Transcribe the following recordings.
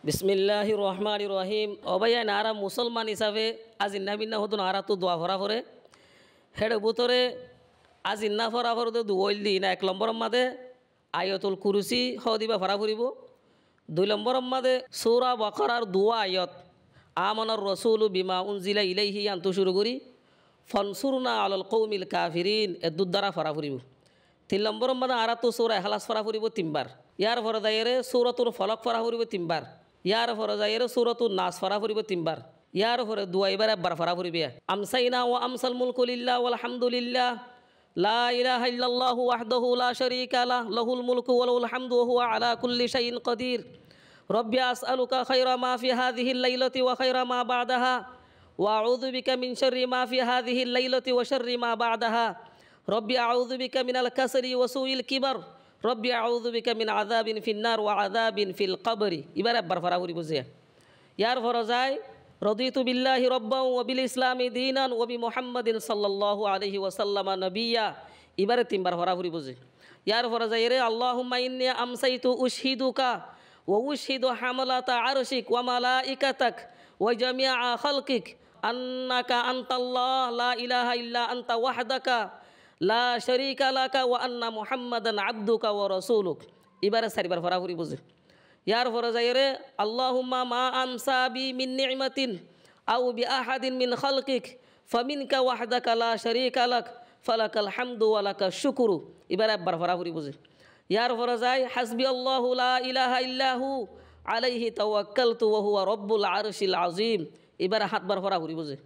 বিসমিল্লাহির রহমানির রহিম। অবাইয়া নারা মুসলমান হিসাবে আজ ইন্নাবিন্না হতো নারা তো দোয়া ভরা করে হেডে বুতরে আজ ইন্না ফরা ফরতে দুইল দি না 1 নম্বর মাদে আয়াতুল কুরসি হ দিবা ভরা ফুরিব। 2 নম্বর মাদে সূরা বাকারার দুয়া আয়াত আমানার রাসূলু বিমা উনজিলা ইলাইহি আনতু শুরু করি ফনসুরনা আলাল কওমিল কাফিরিন এ দুদ্দারা ফরা ফুরিব। 3 নম্বর মাদে আরাতু সূরা ইখলাস ফরা ফুরিব 3 বার। ইয়ার ফরা দায়রে সূরাতুল ফলক ফরা ফুরিব 3 বার। ইয়ার ফরা যাইরে সূরাতুন নাস ফরা ফুরিব 3 বার। ইয়ার ফরে দুয়া এবার একবার ফরা ফুরিবে। আমসাইনা ওয়া আমসাল মুলকু লিল্লাহ ওয়াল হামদুলিল্লাহ লা ইলাহা ইল্লাল্লাহু ওয়াহদাহু লা শারীকা লাহ লাহুল মুলকু ওয়া লাহুল হামদু ওয়া হুয়া আলা কুল্লি শাইইন কাদির। রব্বি আসআলুকা খায়রা মা ফি হাযিহিল লাইলাতি ওয়া খায়রা মা বা'দাহা ওয়া আউযু বিকা মিন শাররি মা ফি হাযিহিল লাইলাতি ওয়া শাররি মা বা'দাহা। রব্বি আউযু বিকা মিনাল কাসরি ওয়া সুইল কিবার। রব্বি আউযু বিকা মিন আযাবিন ফিন নার ওয়া আযাবিন ফিল কবরি। এবার একবার ফরা ফুরিব যে ইয়ার ফরা যায় রদিতু বিল্লাহি রব্বান ওয়া বিল ইসলামি দীনান ওয়া বি মুহাম্মাদিন সাল্লাল্লাহু আলাইহি ওয়াসাল্লাম নবিয়্যা। এবারে 3 বার ফরা ফুরিব যে ইয়ার ফরা যায় রে আল্লাহুম্মা ইন্নী আমসাইতু উশহিদুকা ওয়া উশহিদু হামালাতা আরশিক ওয়া মালাইকাতাক ওয়া জামিআ খালকিক আন্নাকা আনতাল্লাহ লা ইলাহা ইল্লা আনতা ওয়াহদাকা লা শারীকা লাকা ওয়া আন্না মুহাম্মাদান আবদুকা ওয়া রাসূলুক। এবারে 4 বার ফরা ফুরিব যে ইয়ার ফরা যায় রে আল্লাহুম্মা মা আমসা বি মিন নি'মাতিন আও বি আহাদিন মিন খালকিক ফামিনকা ওয়াহদাকা লা শারীকা লাক ফালাকাল হামদু ওয়া লাকাশ শুকরু। এবার একবার ফরা ফুরিব যে ইয়ার ফরা যায় হাসবি আল্লাহু লা ইলাহা ইল্লাহু আলাইহি তাওয়াক্কালতু ওয়া হুয়া রব্বুল আরশিল আযীম। এবার 7 বার ফরা ফুরিব যে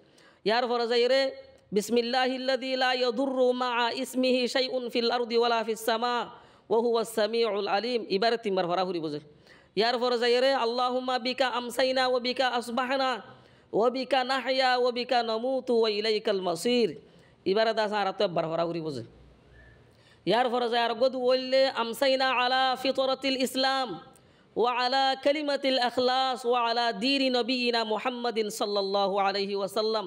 ইয়ার ফরা যায় রে বিসমিল্লাহিল্লাযী লা ইয়াদুররু মা'a ইসমিহি শাইউন ফিল আরদি ওয়ালা ফিস সামা ওয়া হুয়াস সামিউল আলিম। এবার 3 বার ফরা ফুরিব যে ইয়ার ফরা যায় রে আল্লাহুম্মা বিকা আমসাইনা ওয়া বিকা আসবাহনা ওয়া বিকা নাহইয়া ওয়া বিকা নামুতু ওয়া ইলাইকাল মাসির। এবারে 10 আর তো একবার ফরা ফুরিব যে ইয়ার ফরা যায় আর গদু ওইলে আমসাইনা আলা ফিতরাতিল ইসলাম ওয়া আলা কালিমাতিল ইখলাস ওয়া আলা দীনি নবিয়িনা মুহাম্মাদিন সাল্লাল্লাহু আলাইহি ওয়াসাল্লাম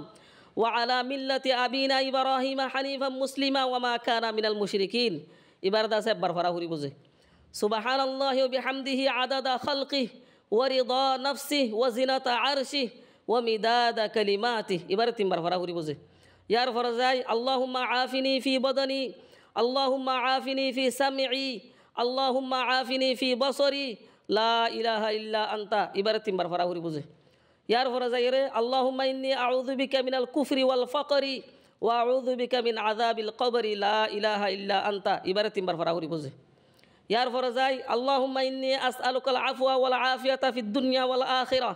ওয়া আলা মিল্লাতি আবিনা ইব্রাহিম হানিফাম মুসলিমা ওয়া মা কানা মিনাল মুশরিকিন। এবারে 10 একবার ফরা ফুরিব যে সুবহানাল্লাহি ওয়া বিহামদিহি আদাদা খালকিহি ওয়া রিদা নাফসিহি ওয়া জিনাতা আরশিহি ওয়া মিদাদা কালিমাতিহি। এবারে 3 বার ফরা ফুরিব যে ইয়ার ফরা যায় আল্লাহুম্মা আফিনি ফি বাদানি আল্লাহুম্মা আফিনি ফি সামঈ আল্লাহুম্মা আফিনি ফি বাসরি লা ইলাহা ইল্লা আনতা। এবারে 3 বার ফরা ফুরিব যে ইয়ার ফরা যায় রে আল্লাহুম্মা ইন্নী আউযু বিকা মিনাল কুফরি ওয়াল ফাকরি ওয়া আউযু বিকা মিন আযাবিল কবরি লা ইলাহা ইল্লা আনতা। এবারে 3 বার ফরা ফুরিব যে ইয়ার ফরা যায় আল্লাহুম্মা ইন্নী আসআলুকাল আফওয়া ওয়াল আফিয়াতা ফিদ দুনিয়া ওয়াল আখিরাহ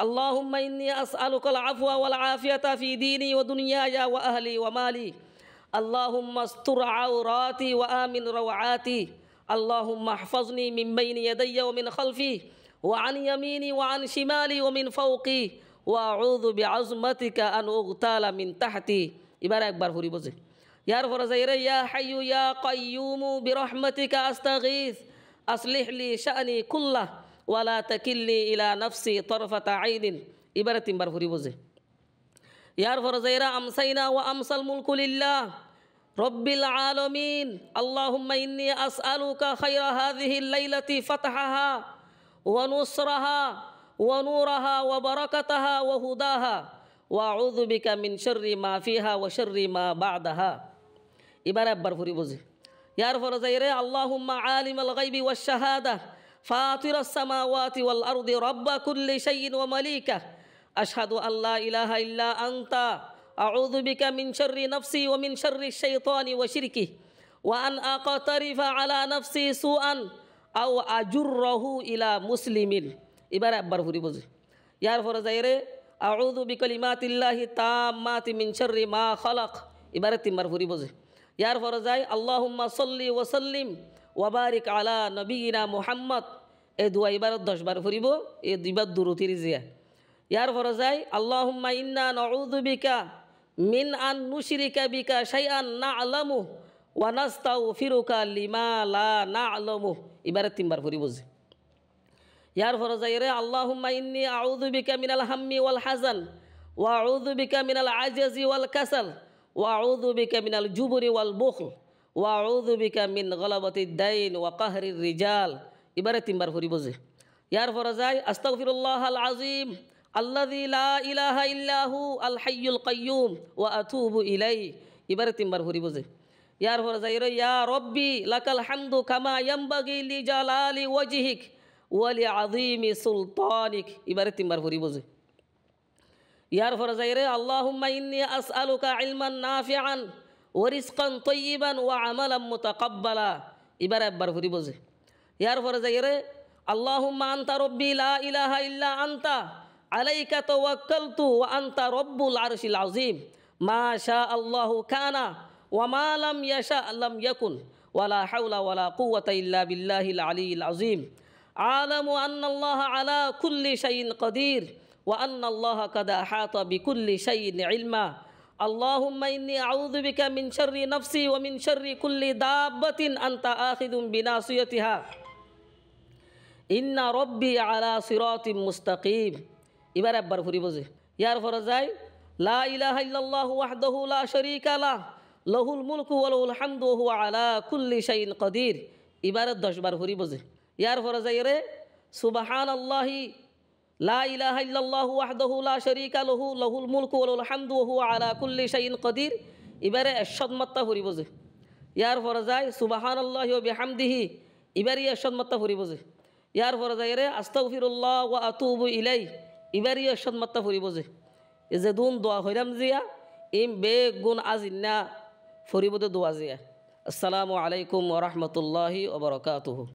আল্লাহুম্মা ইন্নী আসআলুকাল আফওয়া ওয়াল আফিয়াতা ফি দীনি ওয়া দুনিয়ায়া ওয়া আহলি ওয়া মালি আল্লাহুম্মা আস্তুর আওরাতি ওয়া আমিন রাওআতি আল্লাহুম্মা ইহফাজনি মিন বাইনি ইয়াদাইয়া ওয়া মিন খালফি ওয়া আন ইয়ামিনি ওয়া আন শিমালি ওয়া মিন ফাওকি ওয়া আউযু বিআজমাতিকা আন উগতালা মিন তাহতি। এবার একবার ফুরিব যে ইয়ার ফরা যায় রে ইয়া হাইয়ু ইয়া কাইয়ুমু বিরহমাতিকা আস্তাগীথ আসলিহ লি শা'নি কুল্লাহ ওয়া লা তাকিলনি ইলা নাফসি তারফাতা আইনিন। এবারে 3 বার ফুরিব যে ইয়ার ফরা যায় রে আমসাইনা ওয়া আমসাল মুলকু লিল্লাহ রব্বিল আলামিন আল্লাহুম্মা ইন্নী আসআলুকা খায়রা হাযিহিল লাইলাতি ফাতহাহা ওয়া নুসরাহা ওয়া নূরাহা ওয়া বারাকাতাহা ওয়া হুদাহা ওয়া আউযু বিকা মিন শাররি মা ফিহা ওয়া শাররি মা বা'দাহা। এবার একবার ফুরিব যে ইয়ার ফরা যায় রে আল্লাহুম্মা আলিমাল গায়বি ওয়াশ শাহাদা ফাতিরাস সামাওয়াতি ওয়াল আরদি রাব্বা কুল্লি শাইইন ওয়া মালিকা আশহাদু আল্লা ইলাহা ইল্লা আনতা আউযু বিকা মিন শাররি নাফসি ওয়া মিন শাররি শাইতানি ওয়া শিরকি ওয়া আন আকাতারিফা আলা নাফসি সুআন আও আজুররাহু ইলা মুসলিমিন। এবার একবার ফুরিব যে ইয়ার ফরা যায় রে আউযু বিকালিমাতিল্লাহি তাম্মাতি মিন শাররি মা খালাক। এবারে 3 বার ফুরিব যে ইয়ার ফরা যায় আল্লাহুম্মা সাল্লি ওয়া সাল্লিম ওয়া বারিক আলা নবিয়িনা মুহাম্মদ। এই দুয়া এবার 10 বার ফুরিব। এই 2 বার দুরূদ জিয়া ইয়ার ফরা যায় আল্লাহুম্মা ইন্না নাউযু বিকা মিন আন নুশরিকা বিকা শাইআন না'লামু ওয়া নাস্তাগফিরুকা লিমা লা না'লামু। এবারে 3 বার ফুরিব যে ইয়ার ফরা যায় রে আল্লাহুম্মা ইন্নী আউযু বিকা মিনাল হাম্মি ওয়াল হাযান ওয়া আউযু বিকা মিনাল আজজি ওয়াল কাসাল ওয়া আউযু বিকা মিনাল জুবরি ওয়াল বুখল ওয়া আউযু বিকা মিন গলাবাতিদ দাইন ওয়া কাহরির রিজাল। এবারে 3 বার ফুরিব যে ইয়ার পরে যায় আস্তাগফিরুল্লাহ আল আজিম আল্লাযী লা ইলাহা ইল্লাহু আল হাইয়ুল কাইয়্যুম ওয়া আতুবু ইলাইহি এবারে তিনবার ফুরিব যে। ইয়ার পরে যাই রে ইয়া রব্বি লাকাল হামদু কামা ইয়ামবাগি লি জালালি ওয়াজহিক ওয়া লি আযীমি সুলতানিক এবারে তিনবার ফুরিব যে। ইয়ার পরে যাই রে আল্লাহুম্মা ইন্নী আসআলুকা ইলমান নাফিআন ওয়া রিজকান তাইয়্যিবান ওয়া আমালান মুতাকাব্বালা এবারে একবার ফুরিব যে। ইয়ার পরে যাই রে আল্লাহুম্মা আনতা রব্বি লা ইলাহা ইল্লা আনতা আলাইকা তাওয়াক্কালতু ওয়া আনতা রব্বুল আরশিল আযীম মা শা আল্লাহু কানা ওয়া মা লাম ইয়াশা লাম ইয়াকুন ওয়ালা হাওলা ওয়ালা কুওয়াতা ইল্লা বিল্লাহিল আলিয়্যিল আযীম আলামু আন্নাল্লাহা আলা কুল্লি শাইইন কাদির ওয়া আন্নাল্লাহা কাদ আহাতা বিকুল্লি শাইইন ইলমা আল্লাহুম্মা ইন্নী আউযু বিকা মিন শাররি নাফসি ওয়া মিন শাররি কুল্লি দাব্বাতিন আনতা আখিযুম বিনাসিয়াতিহা ইন্না রব্বি আলা সিরাতিম মুস্তাকিম এবার একবার ফুরিব যে। ইয়ার পরে যায় লা ইলাহা ইল্লাল্লাহু ওয়াহদাহু লা শারীকা লাহ লাহুল মুলকু ওয়া লাহুল হামদু ওয়া হুয়া আলা কুল্লি শাইইন কাদির এবারে 10 বার ফুরিব যে। ইয়ার পরে যায় রে সুবহানাল্লাহি লা ইলাহা ইল্লাল্লাহু ওয়াহদাহু লা শারীকা লাহু লাহুল মুলকু ওয়া লাহুল হামদু ওয়া হুয়া আলা কুল্লি শাইইন কাদির এবারে 100 মাত্রা ফুরিব যে। ইয়ার পরে যায় সুবহানাল্লাহি ওয়া বিহামদিহি এবারে 100 মাত্রা ফুরিব যে। ইয়ার পরে যাই রে আস্তাগফিরুল্লাহ ওয়া আতুবু ইলাইহি এবারে 100 মাত্রা ফুরিব যে। এই যে দুন দোয়া হইরাম জিয়া ইম বেগুন আজিন্না ফরিবতে দোয়া জিয়া। আসসালামু আলাইকুম ওয়া রাহমাতুল্লাহি ওয়া বারাকাতুহু।